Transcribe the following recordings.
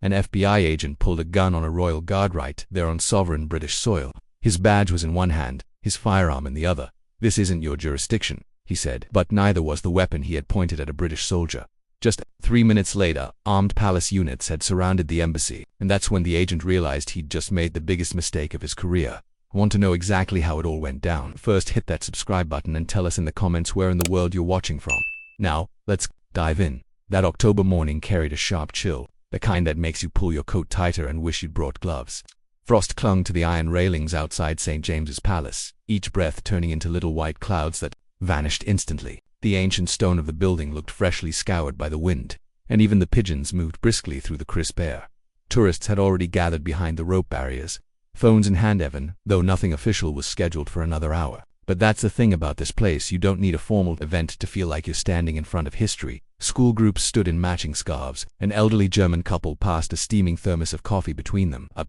An FBI agent pulled a gun on a royal guard right there on sovereign British soil. His badge was in one hand, his firearm in the other. "This isn't your jurisdiction," he said, but neither was the weapon he had pointed at a British soldier. Just 3 minutes later, armed palace units had surrounded the embassy, and that's when the agent realized he'd just made the biggest mistake of his career. Want to know exactly how it all went down? First, hit that subscribe button and tell us in the comments where in the world you're watching from. Now, let's dive in. That October morning carried a sharp chill, the kind that makes you pull your coat tighter and wish you'd brought gloves. Frost clung to the iron railings outside St. James's Palace, each breath turning into little white clouds that vanished instantly. The ancient stone of the building looked freshly scoured by the wind, and even the pigeons moved briskly through the crisp air. Tourists had already gathered behind the rope barriers, phones in hand even, though nothing official was scheduled for another hour. But that's the thing about this place, you don't need a formal event to feel like you're standing in front of history. School groups stood in matching scarves, an elderly German couple passed a steaming thermos of coffee between them. A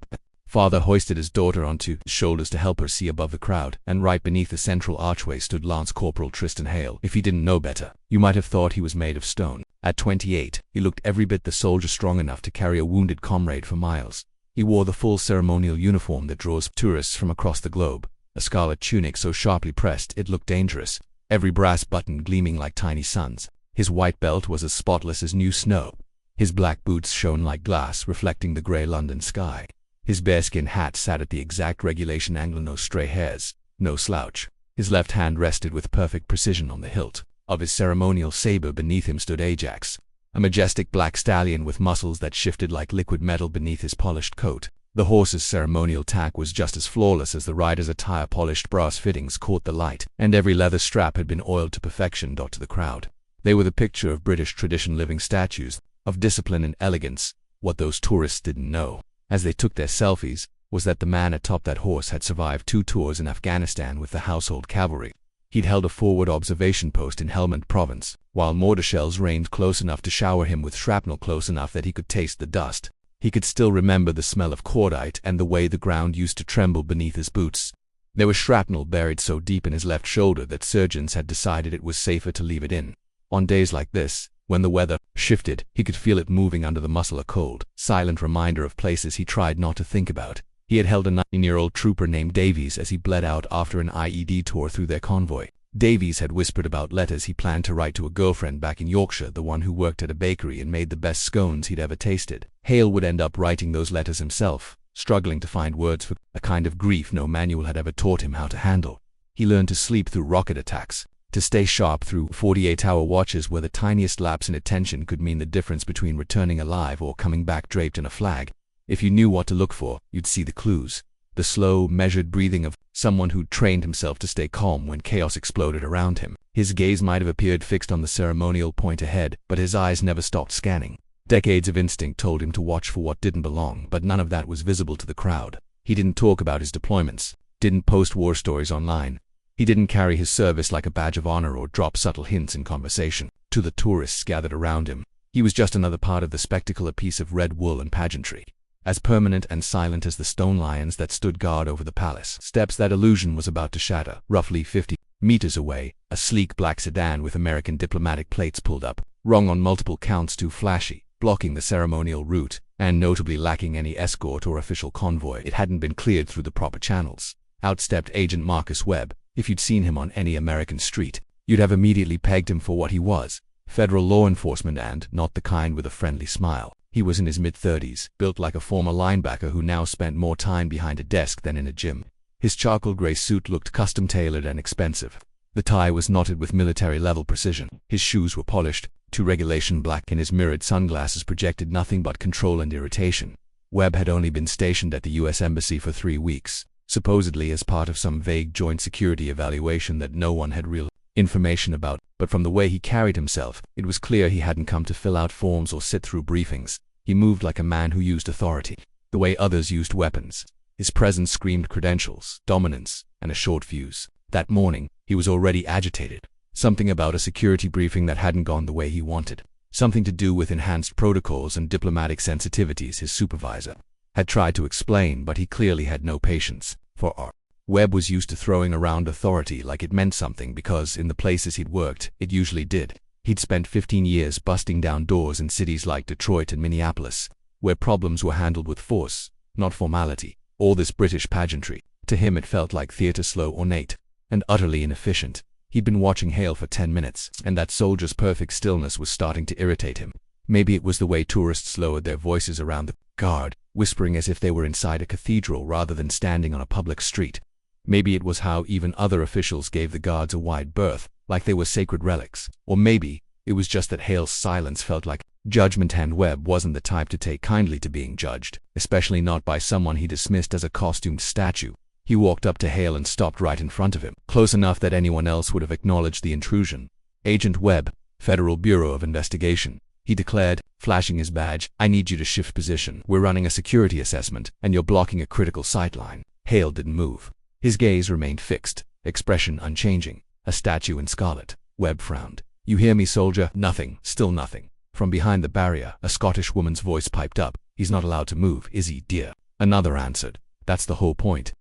father hoisted his daughter onto his shoulders to help her see above the crowd, and right beneath the central archway stood Lance Corporal Tristan Hale. If he didn't know better, you might have thought he was made of stone. At 28, he looked every bit the soldier strong enough to carry a wounded comrade for miles. He wore the full ceremonial uniform that draws tourists from across the globe, a scarlet tunic so sharply pressed it looked dangerous, every brass button gleaming like tiny suns. His white belt was as spotless as new snow. His black boots shone like glass, reflecting the grey London sky. His bearskin hat sat at the exact regulation angle, no stray hairs, no slouch. His left hand rested with perfect precision on the hilt of his ceremonial saber. Beneath him stood Ajax, a majestic black stallion with muscles that shifted like liquid metal beneath his polished coat. The horse's ceremonial tack was just as flawless as the rider's attire. Polished brass fittings caught the light, and every leather strap had been oiled to perfection. To the crowd, they were the picture of British tradition, living statues of discipline and elegance. What those tourists didn't know, as they took their selfies, was that the man atop that horse had survived 2 tours in Afghanistan with the household cavalry. He'd held a forward observation post in Helmand Province, while mortar shells rained close enough to shower him with shrapnel, close enough that he could taste the dust. He could still remember the smell of cordite and the way the ground used to tremble beneath his boots. There was shrapnel buried so deep in his left shoulder that surgeons had decided it was safer to leave it in. On days like this, when the weather shifted, he could feel it moving under the muscle, a cold, silent reminder of places he tried not to think about. He had held a 19-year-old trooper named Davies as he bled out after an IED tore through their convoy. Davies had whispered about letters he planned to write to a girlfriend back in Yorkshire, the one who worked at a bakery and made the best scones he'd ever tasted. Hale would end up writing those letters himself, struggling to find words for a kind of grief no manual had ever taught him how to handle. He learned to sleep through rocket attacks, to stay sharp through 48-hour watches where the tiniest lapse in attention could mean the difference between returning alive or coming back draped in a flag. If you knew what to look for, you'd see the clues. The slow, measured breathing of someone who'd trained himself to stay calm when chaos exploded around him. His gaze might have appeared fixed on the ceremonial point ahead, but his eyes never stopped scanning. Decades of instinct told him to watch for what didn't belong, but none of that was visible to the crowd. He didn't talk about his deployments, didn't post war stories online. He didn't carry his service like a badge of honor or drop subtle hints in conversation to the tourists gathered around him. He was just another part of the spectacle, a piece of red wool and pageantry, as permanent and silent as the stone lions that stood guard over the palace steps. That illusion was about to shatter. Roughly 50 meters away, a sleek black sedan with American diplomatic plates pulled up, wrong on multiple counts, too flashy, blocking the ceremonial route, and notably lacking any escort or official convoy. It hadn't been cleared through the proper channels. Out stepped Agent Marcus Webb. If you'd seen him on any American street, you'd have immediately pegged him for what he was: federal law enforcement, and not the kind with a friendly smile. He was in his mid-30s, built like a former linebacker who now spent more time behind a desk than in a gym. His charcoal gray suit looked custom-tailored and expensive. The tie was knotted with military-level precision. His shoes were polished to regulation black, and his mirrored sunglasses projected nothing but control and irritation. Webb had only been stationed at the U.S. Embassy for 3 weeks, supposedly as part of some vague joint security evaluation that no one had real information about, but from the way he carried himself, it was clear he hadn't come to fill out forms or sit through briefings. He moved like a man who used authority, the way others used weapons. His presence screamed credentials, dominance, and a short fuse. That morning, he was already agitated. Something about a security briefing that hadn't gone the way he wanted. Something to do with enhanced protocols and diplomatic sensitivities his supervisor had tried to explain, but he clearly had no patience for art. Webb was used to throwing around authority like it meant something because, in the places he'd worked, it usually did. He'd spent 15 years busting down doors in cities like Detroit and Minneapolis, where problems were handled with force, not formality. All this British pageantry, to him it felt like theatre, slow, ornate, and utterly inefficient. He'd been watching Hale for 10 minutes, and that soldier's perfect stillness was starting to irritate him. Maybe it was the way tourists lowered their voices around the guard, whispering as if they were inside a cathedral rather than standing on a public street. Maybe it was how even other officials gave the guards a wide berth, like they were sacred relics. Or maybe it was just that Hale's silence felt like judgment, and Webb wasn't the type to take kindly to being judged, especially not by someone he dismissed as a costumed statue. He walked up to Hale and stopped right in front of him, close enough that anyone else would have acknowledged the intrusion. "Agent Webb, Federal Bureau of Investigation," he declared, flashing his badge. "I need you to shift position. We're running a security assessment, and you're blocking a critical sightline." Hale didn't move. His gaze remained fixed, expression unchanging, a statue in scarlet. Webb frowned. "You hear me, soldier?" Nothing. Still nothing. From behind the barrier, a Scottish woman's voice piped up. "He's not allowed to move, is he, dear?" Another answered. "That's the whole point.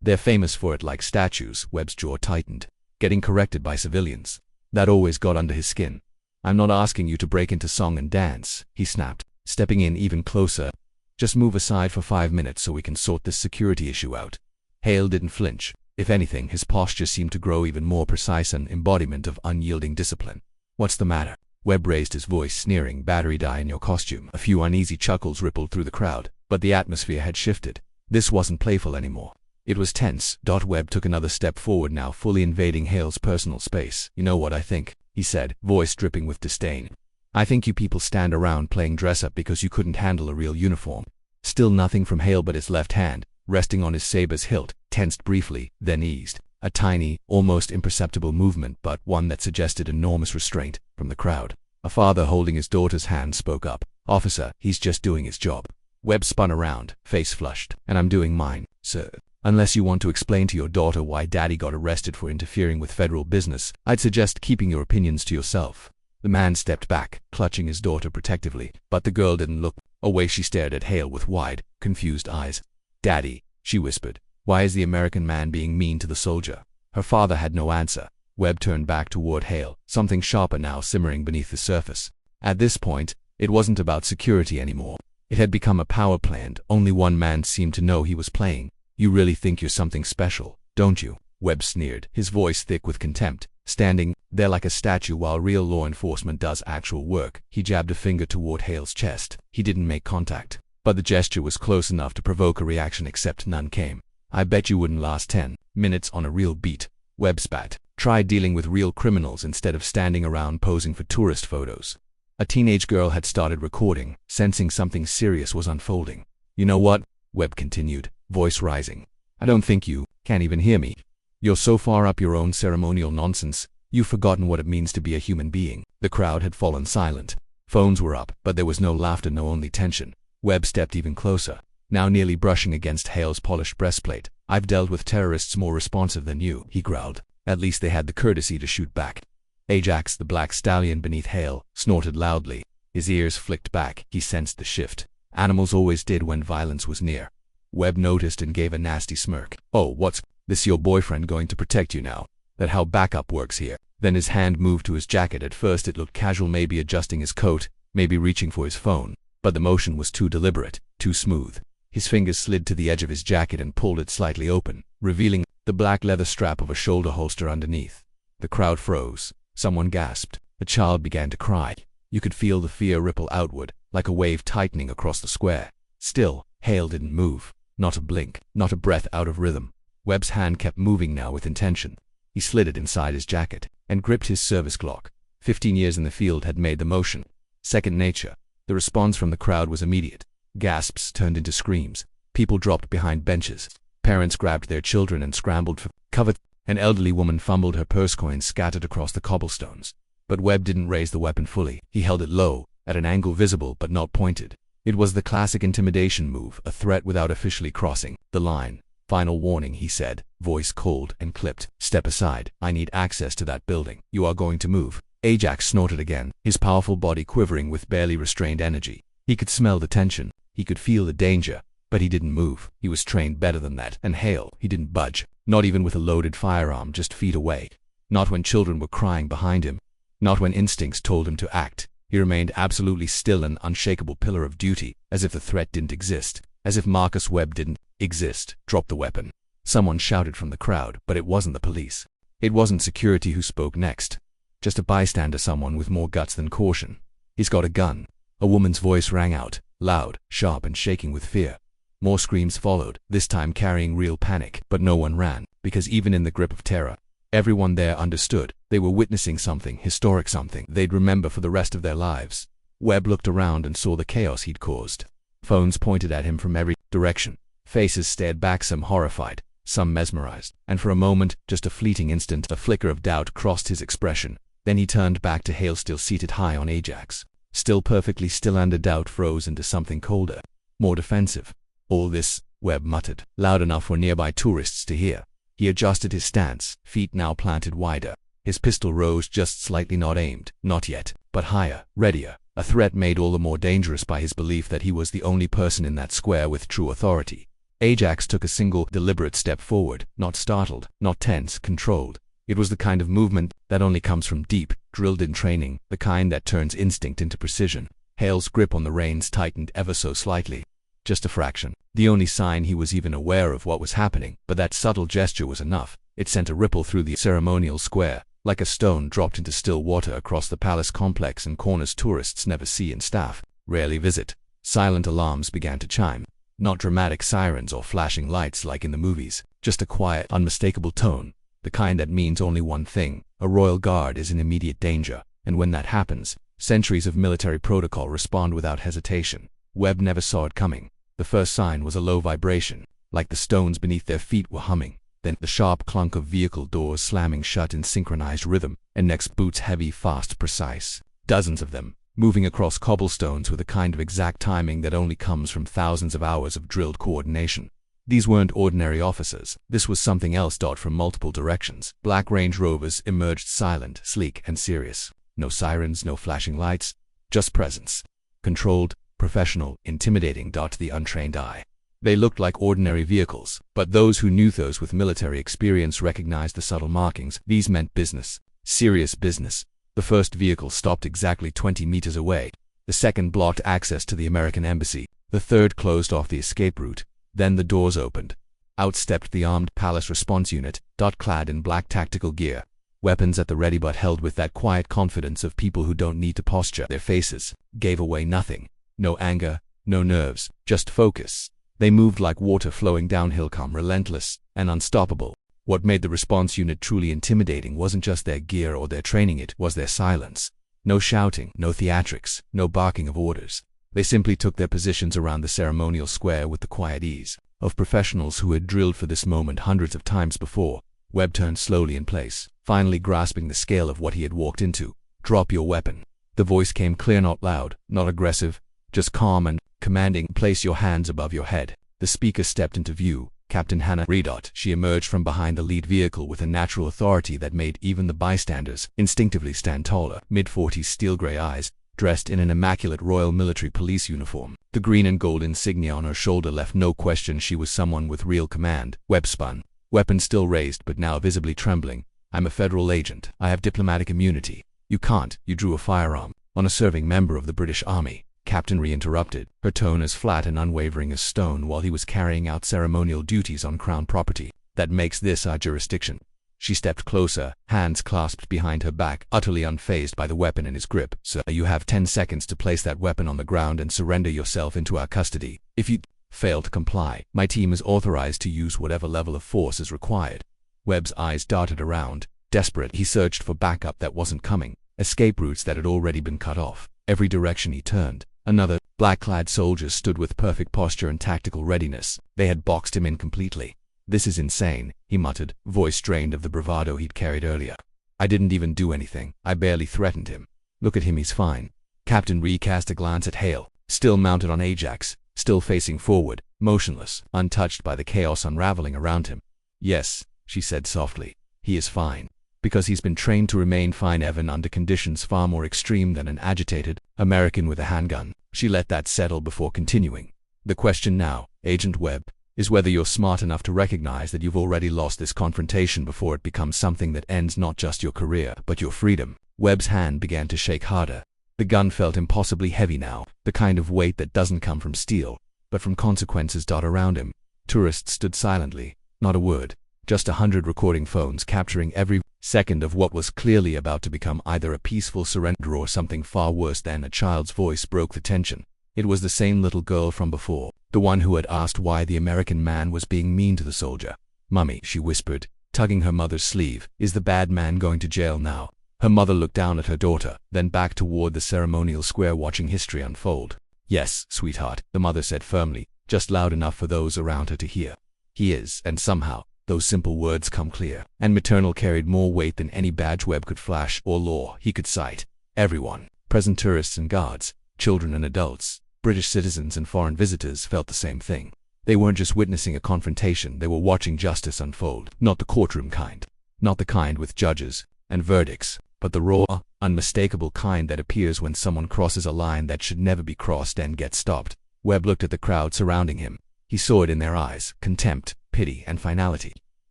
They're famous for it, like statues." Webb's jaw tightened. Getting corrected by civilians. That always got under his skin. "I'm not asking you to break into song and dance," he snapped, stepping in even closer. "Just move aside for 5 minutes so we can sort this security issue out." Hale didn't flinch. If anything, his posture seemed to grow even more precise, an embodiment of unyielding discipline. "What's the matter?" Webb raised his voice, sneering. "Battery die in your costume." A few uneasy chuckles rippled through the crowd, but the atmosphere had shifted. This wasn't playful anymore. It was tense. Webb took another step forward, now fully invading Hale's personal space. "You know what I think?" he said, voice dripping with disdain. "I think you people stand around playing dress-up because you couldn't handle a real uniform." Still nothing from Hale but his left hand, resting on his saber's hilt, tensed briefly, then eased. A tiny, almost imperceptible movement, but one that suggested enormous restraint, from the crowd. A father holding his daughter's hand spoke up. "Officer, he's just doing his job." Webb spun around, face flushed. "And I'm doing mine, sir. Unless you want to explain to your daughter why Daddy got arrested for interfering with federal business, I'd suggest keeping your opinions to yourself." The man stepped back, clutching his daughter protectively, but the girl didn't look away. She stared at Hale with wide, confused eyes. "Daddy," she whispered, "why is the American man being mean to the soldier?" Her father had no answer. Webb turned back toward Hale, something sharper now simmering beneath the surface. At this point, it wasn't about security anymore. It had become a power play, and only one man seemed to know he was playing. "You really think you're something special, don't you?" Webb sneered, his voice thick with contempt. Standing there like a statue while real law enforcement does actual work, he jabbed a finger toward Hale's chest. He didn't make contact, but the gesture was close enough to provoke a reaction, except none came. "I bet you wouldn't last 10 minutes on a real beat," Webb spat. "Try dealing with real criminals instead of standing around posing for tourist photos." A teenage girl had started recording, sensing something serious was unfolding. "You know what?" Webb continued, voice rising. "I don't think you can't even hear me. You're so far up your own ceremonial nonsense, you've forgotten what it means to be a human being." The crowd had fallen silent. Phones were up, but there was no laughter, no, only tension. Webb stepped even closer, now nearly brushing against Hale's polished breastplate. "I've dealt with terrorists more responsive than you," he growled. "At least they had the courtesy to shoot back." Ajax, the black stallion beneath Hale, snorted loudly. His ears flicked back. He sensed the shift. Animals always did when violence was near. Webb noticed and gave a nasty smirk. "Oh, what's this, your boyfriend going to protect you now? That how backup works here?" Then his hand moved to his jacket. At first it looked casual, maybe adjusting his coat, maybe reaching for his phone. But the motion was too deliberate, too smooth. His fingers slid to the edge of his jacket and pulled it slightly open, revealing the black leather strap of a shoulder holster underneath. The crowd froze. Someone gasped. A child began to cry. You could feel the fear ripple outward, like a wave tightening across the square. Still, Hale didn't move. Not a blink, not a breath out of rhythm. Webb's hand kept moving now with intention. He slid it inside his jacket and gripped his service Glock. 15 years in the field had made the motion second nature. The response from the crowd was immediate. Gasps turned into screams. People dropped behind benches. Parents grabbed their children and scrambled for cover. An elderly woman fumbled her purse coins scattered across the cobblestones. But Webb didn't raise the weapon fully. He held it low, at an angle visible but not pointed. It was the classic intimidation move, a threat without officially crossing the line. "Final warning," he said, voice cold and clipped. "Step aside. I need access to that building. You are going to move." Ajax snorted again, his powerful body quivering with barely restrained energy. He could smell the tension. He could feel the danger. But he didn't move. He was trained better than that. And Hale, he didn't budge. Not even with a loaded firearm just feet away. Not when children were crying behind him. Not when instincts told him to act. He remained absolutely still, an unshakable pillar of duty, as if the threat didn't exist, as if Marcus Webb didn't exist. Drop the weapon. Someone shouted from the crowd, but it wasn't the police. It wasn't security who spoke next. Just a bystander, someone with more guts than caution. He's got a gun. A woman's voice rang out, loud, sharp, and shaking with fear. More screams followed, this time carrying real panic, but no one ran, because even in the grip of terror, everyone there understood. They were witnessing something historic, something they'd remember for the rest of their lives. Webb looked around and saw the chaos he'd caused. Phones pointed at him from every direction. Faces stared back, some horrified, some mesmerized, and for a moment, just a fleeting instant, a flicker of doubt crossed his expression. Then he turned back to Hale, still seated high on Ajax. Still perfectly still, and a doubt froze into something colder, more defensive. All this, Webb muttered, loud enough for nearby tourists to hear. He adjusted his stance, feet now planted wider. His pistol rose just slightly, not aimed, not yet, but higher, readier, a threat made all the more dangerous by his belief that he was the only person in that square with true authority. Ajax took a single, deliberate step forward, not startled, not tense, controlled. It was the kind of movement that only comes from deep, drilled-in training, the kind that turns instinct into precision. Hale's grip on the reins tightened ever so slightly. Just a fraction. The only sign he was even aware of what was happening, but that subtle gesture was enough. It sent a ripple through the ceremonial square, like a stone dropped into still water across the palace complex and corners tourists never see and staff rarely visit. Silent alarms began to chime. Not dramatic sirens or flashing lights like in the movies, just a quiet, unmistakable tone, the kind that means only one thing: a royal guard is in immediate danger, and when that happens, centuries of military protocol respond without hesitation. Webb never saw it coming. The first sign was a low vibration, like the stones beneath their feet were humming. Then the sharp clunk of vehicle doors slamming shut in synchronized rhythm, and next boots, heavy, fast, precise. Dozens of them, moving across cobblestones with a kind of exact timing that only comes from thousands of hours of drilled coordination. These weren't ordinary officers. This was something else. From multiple directions, black Range Rovers emerged, silent, sleek, and serious. No sirens, no flashing lights, just presence. Controlled, professional, intimidating to the untrained eye. They looked like ordinary vehicles, but those who knew, those with military experience, recognized the subtle markings. These meant business. Serious business. The first vehicle stopped exactly 20 meters away. The second blocked access to the American embassy. The third closed off the escape route. Then the doors opened. Out stepped the armed palace response unit, clad in black tactical gear. Weapons at the ready, but held with that quiet confidence of people who don't need to posture. Their faces gave away nothing. No anger, no nerves, just focus. They moved like water flowing downhill, calm, relentless, and unstoppable. What made the response unit truly intimidating wasn't just their gear or their training, it was their silence. No shouting, no theatrics, no barking of orders. They simply took their positions around the ceremonial square with the quiet ease of professionals who had drilled for this moment hundreds of times before. Webb turned slowly in place, finally grasping the scale of what he had walked into. "Drop your weapon." The voice came clear, not loud, not aggressive, just calm and commanding. "Place your hands above your head." The speaker stepped into view, Captain Hannah Redot. She emerged from behind the lead vehicle with a natural authority that made even the bystanders instinctively stand taller. Mid-40s, steel-gray eyes, dressed in an immaculate Royal Military Police uniform. The green and gold insignia on her shoulder left no question she was someone with real command. Webb spun, weapon still raised but now visibly trembling. "I'm a federal agent. I have diplomatic immunity." "You can't." "You drew a firearm on a serving member of the British Army," Captain interrupted, her tone as flat and unwavering as stone, "while he was carrying out ceremonial duties on Crown property. That makes this our jurisdiction." She stepped closer, hands clasped behind her back, utterly unfazed by the weapon in his grip. "Sir, you have 10 seconds to place that weapon on the ground and surrender yourself into our custody. If you fail to comply, my team is authorized to use whatever level of force is required." Webb's eyes darted around. Desperate, he searched for backup that wasn't coming, escape routes that had already been cut off. Every direction he turned, another black-clad soldier stood with perfect posture and tactical readiness. They had boxed him in completely. "This is insane," he muttered, voice drained of the bravado he'd carried earlier. "I didn't even do anything. I barely threatened him. Look at him, he's fine." Captain recast a glance at Hale, still mounted on Ajax, still facing forward, motionless, untouched by the chaos unraveling around him. "Yes," she said softly, "he is fine. Because he's been trained to remain fine even under conditions far more extreme than an agitated American with a handgun." She let that settle before continuing. "The question now, Agent Webb, is whether you're smart enough to recognize that you've already lost this confrontation before it becomes something that ends not just your career, but your freedom." Webb's hand began to shake harder. The gun felt impossibly heavy now, the kind of weight that doesn't come from steel, but from consequences. Around him, tourists stood silently, not a word, just 100 recording phones capturing every second of what was clearly about to become either a peaceful surrender or something far worse. Than a child's voice broke the tension. It was the same little girl from before, the one who had asked why the American man was being mean to the soldier. "Mummy," she whispered, tugging her mother's sleeve, "is the bad man going to jail now?" Her mother looked down at her daughter, then back toward the ceremonial square, watching history unfold. "Yes, sweetheart," the mother said firmly, just loud enough for those around her to hear. "He is," and somehow, those simple words come clear, and maternal carried more weight than any badge Webb could flash or law he could cite. Everyone, present tourists and guards, children and adults, British citizens and foreign visitors, felt the same thing. They weren't just witnessing a confrontation, they were watching justice unfold. Not the courtroom kind. Not the kind with judges and verdicts, but the raw, unmistakable kind that appears when someone crosses a line that should never be crossed and gets stopped. Webb looked at the crowd surrounding him. He saw it in their eyes: contempt, pity, and finality.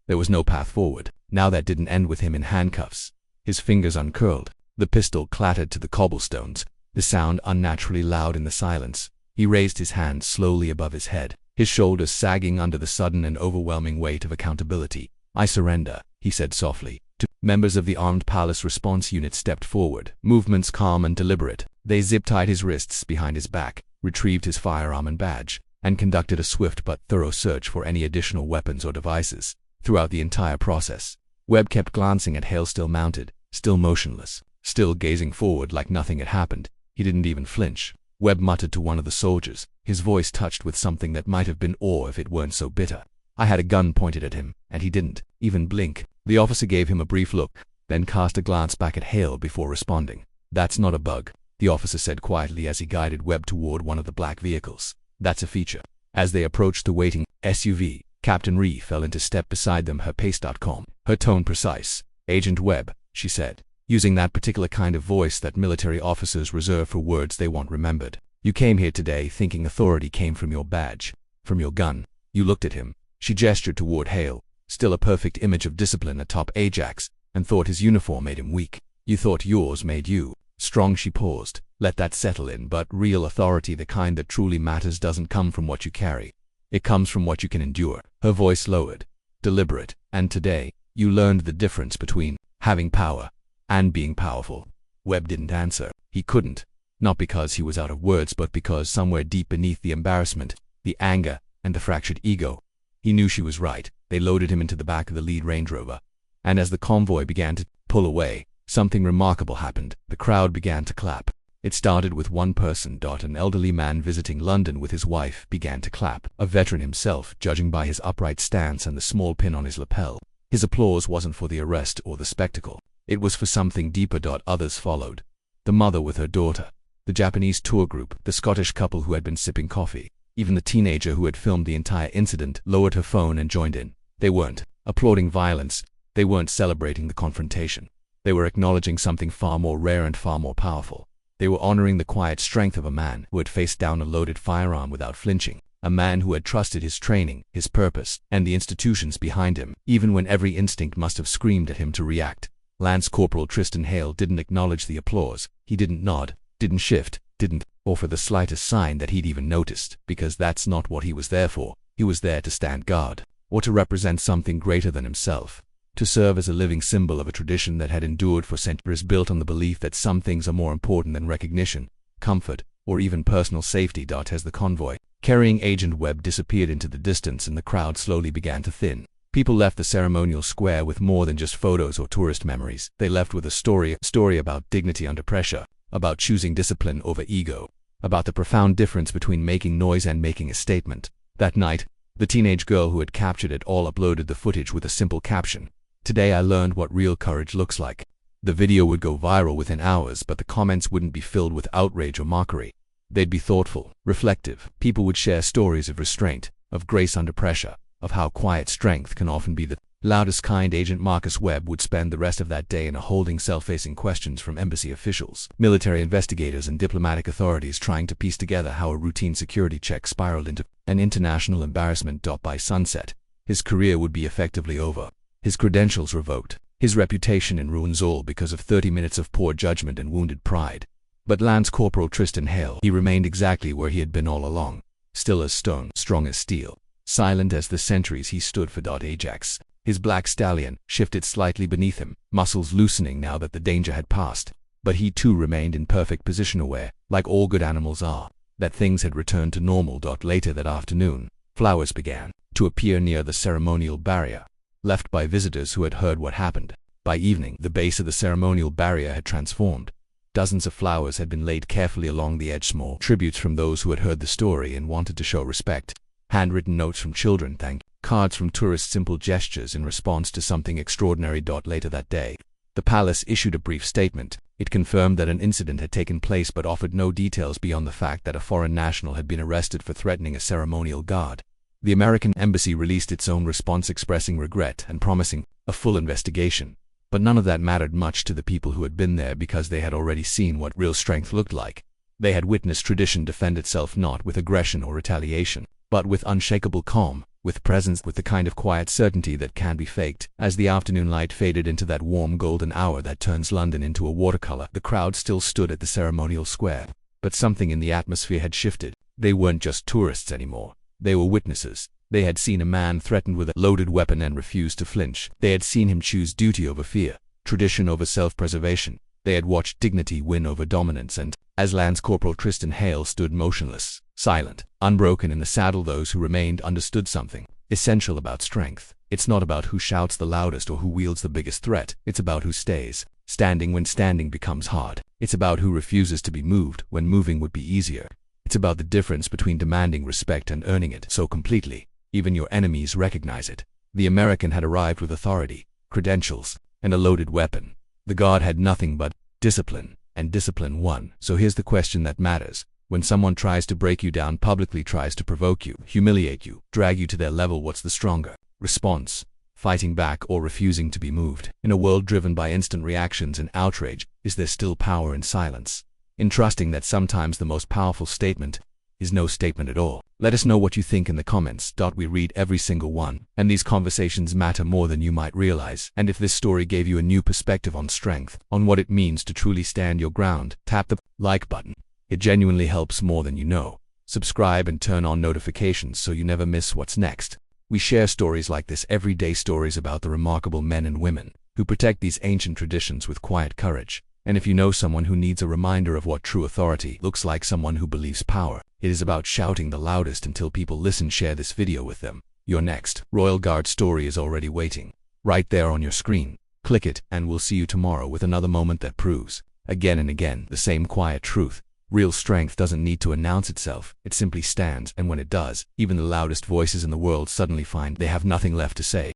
There was no path forward. Now that didn't end with him in handcuffs. His fingers uncurled. The pistol clattered to the cobblestones, the sound unnaturally loud in the silence. He raised his hands slowly above his head, his shoulders sagging under the sudden and overwhelming weight of accountability. "I surrender," he said softly. Two members of the armed palace response unit stepped forward, movements calm and deliberate. They zip-tied his wrists behind his back, retrieved his firearm and badge, and conducted a swift but thorough search for any additional weapons or devices. Throughout the entire process, Webb kept glancing at Hale, still mounted, still motionless, still gazing forward like nothing had happened. He didn't even flinch. Webb muttered to one of the soldiers, his voice touched with something that might have been awe if it weren't so bitter. "I had a gun pointed at him, and he didn't even blink." The officer gave him a brief look, then cast a glance back at Hale before responding. "That's not a bug," the officer said quietly as he guided Webb toward one of the black vehicles. "That's a feature." As they approached the waiting SUV, Captain Ree fell into step beside them, her pace calm, her tone precise. "Agent Webb," she said, using that particular kind of voice that military officers reserve for words they want remembered. "You came here today thinking authority came from your badge, from your gun." You looked at him. She gestured toward Hale, still a perfect image of discipline atop Ajax, and thought his uniform made him weak. "You thought yours made you strong." She paused. "Let that settle in. But real authority, the kind that truly matters, doesn't come from what you carry. It comes from what you can endure." Her voice lowered, deliberate. "And today, you learned the difference between having power and being powerful." Webb didn't answer. He couldn't. Not because he was out of words, but because somewhere deep beneath the embarrassment, the anger, and the fractured ego, he knew she was right. They loaded him into the back of the lead Range Rover. And as the convoy began to pull away, something remarkable happened. The crowd began to clap. It started with one person. An elderly man visiting London with his wife began to clap. A veteran himself, judging by his upright stance and the small pin on his lapel. His applause wasn't for the arrest or the spectacle. It was for something deeper. Others followed. The mother with her daughter, the Japanese tour group, the Scottish couple who had been sipping coffee. Even the teenager who had filmed the entire incident lowered her phone and joined in. They weren't applauding violence. They weren't celebrating the confrontation. They were acknowledging something far more rare and far more powerful. They were honoring the quiet strength of a man who had faced down a loaded firearm without flinching. A man who had trusted his training, his purpose, and the institutions behind him, even when every instinct must have screamed at him to react. Lance Corporal Tristan Hale didn't acknowledge the applause. He didn't nod, didn't shift, didn't offer the slightest sign that he'd even noticed, because that's not what he was there for. He was there to stand guard, or to represent something greater than himself, to serve as a living symbol of a tradition that had endured for centuries, built on the belief that some things are more important than recognition, comfort, or even personal safety. As the convoy, carrying Agent Webb, disappeared into the distance and the crowd slowly began to thin, people left the ceremonial square with more than just photos or tourist memories. They left with a story about dignity under pressure, about choosing discipline over ego, about the profound difference between making noise and making a statement. That night, the teenage girl who had captured it all uploaded the footage with a simple caption: "Today I learned what real courage looks like." The video would go viral within hours, but the comments wouldn't be filled with outrage or mockery. They'd be thoughtful, reflective. People would share stories of restraint, of grace under pressure, of how quiet strength can often be the loudest kind. Agent Marcus Webb would spend the rest of that day in a holding cell, facing questions from embassy officials, military investigators, and diplomatic authorities, trying to piece together how a routine security check spiraled into an international embarrassment. By sunset, his career would be effectively over, his credentials revoked, his reputation in ruins, all because of 30 minutes of poor judgment and wounded pride. But Lance Corporal Tristan Hale, he remained exactly where he had been all along. Still as stone, strong as steel, silent as the centuries he stood for. Ajax, his black stallion, shifted slightly beneath him, muscles loosening now that the danger had passed. But he too remained in perfect position, aware, like all good animals are, that things had returned to normal. Later that afternoon, flowers began to appear near the ceremonial barrier, left by visitors who had heard what happened. By evening, the base of the ceremonial barrier had transformed. Dozens of flowers had been laid carefully along the edge, small tributes from those who had heard the story and wanted to show respect. Handwritten notes from children, cards from tourists, simple gestures in response to something extraordinary. Later that day, the palace issued a brief statement. It confirmed that an incident had taken place but offered no details beyond the fact that a foreign national had been arrested for threatening a ceremonial guard. The American embassy released its own response expressing regret and promising a full investigation. But none of that mattered much to the people who had been there because they had already seen what real strength looked like. They had witnessed tradition defend itself not with aggression or retaliation, but with unshakable calm, with presence, with the kind of quiet certainty that can't be faked. As the afternoon light faded into that warm golden hour that turns London into a watercolor, the crowd still stood at the ceremonial square. But something in the atmosphere had shifted. They weren't just tourists anymore. They were witnesses. They had seen a man threatened with a loaded weapon and refused to flinch. They had seen him choose duty over fear, tradition over self-preservation. They had watched dignity win over dominance, and, as Lance Corporal Tristan Hale stood motionless, silent, unbroken in the saddle, those who remained understood something essential about strength. It's not about who shouts the loudest or who wields the biggest threat. It's about who stays standing when standing becomes hard. It's about who refuses to be moved when moving would be easier. It's about the difference between demanding respect and earning it so completely even your enemies recognize it. The American had arrived with authority, credentials, and a loaded weapon. The guard had nothing but discipline, and discipline won. So here's the question that matters. When someone tries to break you down publicly, tries to provoke you, humiliate you, drag you to their level, what's the stronger response? Fighting back or refusing to be moved? In a world driven by instant reactions and outrage, is there still power in silence? In trusting that sometimes the most powerful statement is no statement at all. Let us know what you think in the comments. We read every single one, and these conversations matter more than you might realize. And if this story gave you a new perspective on strength, on what it means to truly stand your ground, tap the like button. It genuinely helps more than you know. Subscribe and turn on notifications so you never miss what's next. We share stories like this every day, stories about the remarkable men and women who protect these ancient traditions with quiet courage. And if you know someone who needs a reminder of what true authority looks like, someone who believes power, it is about shouting the loudest until people listen, share this video with them. Your next Royal Guard story is already waiting, right there on your screen. Click it, and we'll see you tomorrow with another moment that proves, again and again, the same quiet truth. Real strength doesn't need to announce itself, it simply stands, and when it does, even the loudest voices in the world suddenly find they have nothing left to say.